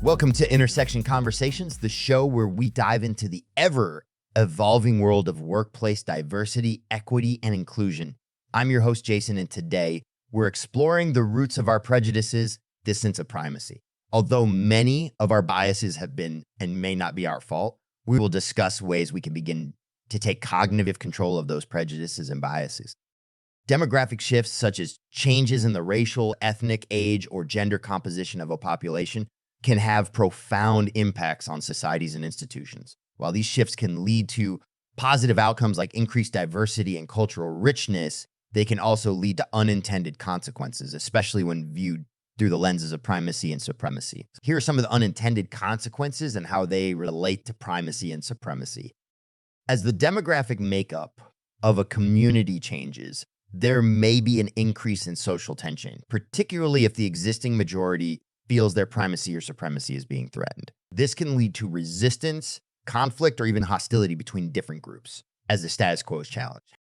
Welcome to Intersection Conversations, the show where we dive into the ever-evolving world of workplace diversity, equity, and inclusion. I'm your host, Jason, and today we're exploring the roots of our prejudices, this sense of primacy. Although many of our biases have been and may not be our fault, we will discuss ways we can begin to take cognitive control of those prejudices and biases. Demographic shifts such as changes in the racial, ethnic, age, or gender composition of a population can have profound impacts on societies and institutions. While these shifts can lead to positive outcomes like increased diversity and cultural richness, they can also lead to unintended consequences, especially when viewed through the lenses of primacy and supremacy. Here are some of the unintended consequences and how they relate to primacy and supremacy. As the demographic makeup of a community changes, there may be an increase in social tension, particularly if the existing majority feels their primacy or supremacy is being threatened. This can lead to resistance, conflict, or even hostility between different groups as the status quo is challenged.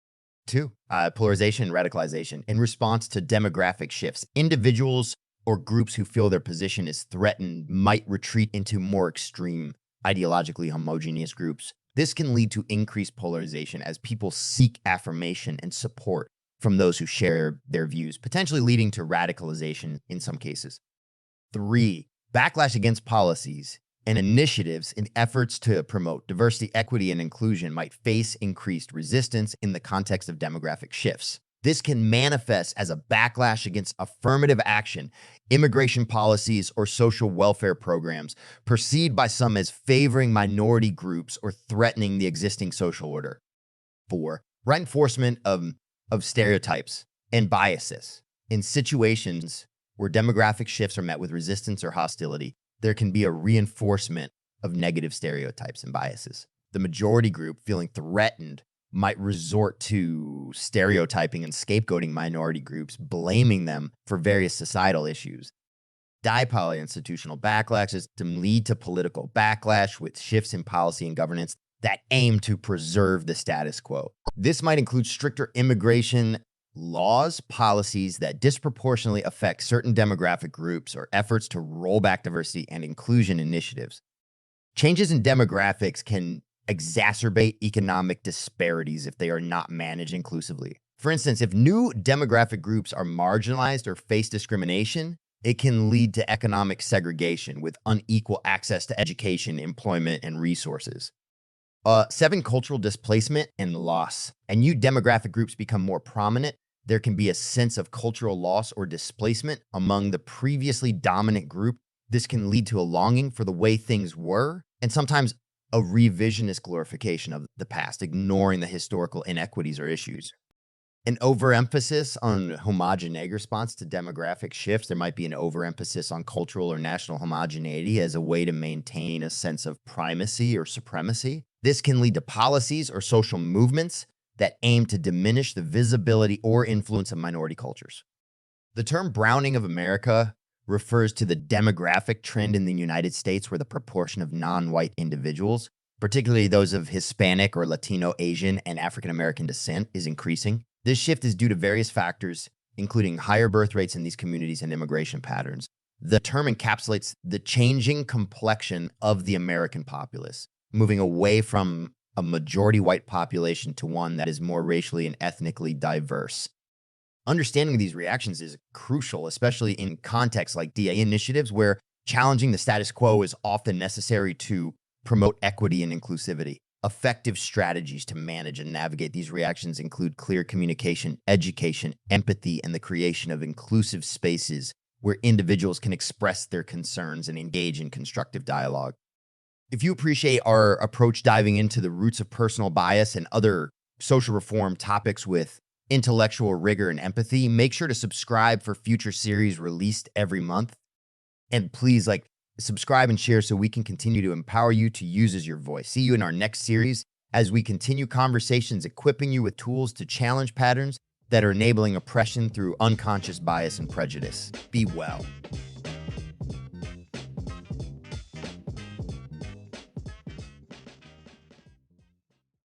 2, polarization and radicalization. In response to demographic shifts, individuals or groups who feel their position is threatened might retreat into more extreme, ideologically homogeneous groups. This can lead to increased polarization as people seek affirmation and support from those who share their views, potentially leading to radicalization in some cases. 3, backlash against policies and initiatives in efforts to promote diversity, equity, and inclusion might face increased resistance in the context of demographic shifts. This can manifest as a backlash against affirmative action, immigration policies, or social welfare programs, perceived by some as favoring minority groups or threatening the existing social order. 4, reinforcement of stereotypes and biases. In situations where demographic shifts are met with resistance or hostility, there can be a reinforcement of negative stereotypes and biases. The majority group, feeling threatened, might resort to stereotyping and scapegoating minority groups, blaming them for various societal issues. Dipole institutional backlashes can lead to political backlash with shifts in policy and governance that aim to preserve the status quo. This might include stricter immigration laws, policies that disproportionately affect certain demographic groups, or efforts to roll back diversity and inclusion initiatives. Changes in demographics can exacerbate economic disparities if they are not managed inclusively. For instance, if new demographic groups are marginalized or face discrimination, it can lead to economic segregation with unequal access to education, employment, and resources. 7, cultural displacement and loss. And new demographic groups become more prominent, there can be a sense of cultural loss or displacement among the previously dominant group. This can lead to a longing for the way things were, and sometimes a revisionist glorification of the past, ignoring the historical inequities or issues. An overemphasis on homogeneity response to demographic shifts. There might be an overemphasis on cultural or national homogeneity as a way to maintain a sense of primacy or supremacy. This can lead to policies or social movements that aim to diminish the visibility or influence of minority cultures. The term browning of America refers to the demographic trend in the United States where the proportion of non-white individuals, particularly those of Hispanic or Latino, Asian, and African American descent, is increasing. This shift is due to various factors, including higher birth rates in these communities and immigration patterns. The term encapsulates the changing complexion of the American populace, moving away from a majority white population to one that is more racially and ethnically diverse. Understanding these reactions is crucial, especially in contexts like DA initiatives where challenging the status quo is often necessary to promote equity and inclusivity. Effective strategies to manage and navigate these reactions include clear communication, education, empathy, and the creation of inclusive spaces where individuals can express their concerns and engage in constructive dialogue. If you appreciate our approach diving into the roots of personal bias and other social reform topics with intellectual rigor and empathy, make sure to subscribe for future series released every month. And please subscribe and share so we can continue to empower you to use as your voice. See you in our next series as we continue conversations, equipping you with tools to challenge patterns that are enabling oppression through unconscious bias and prejudice. Be well.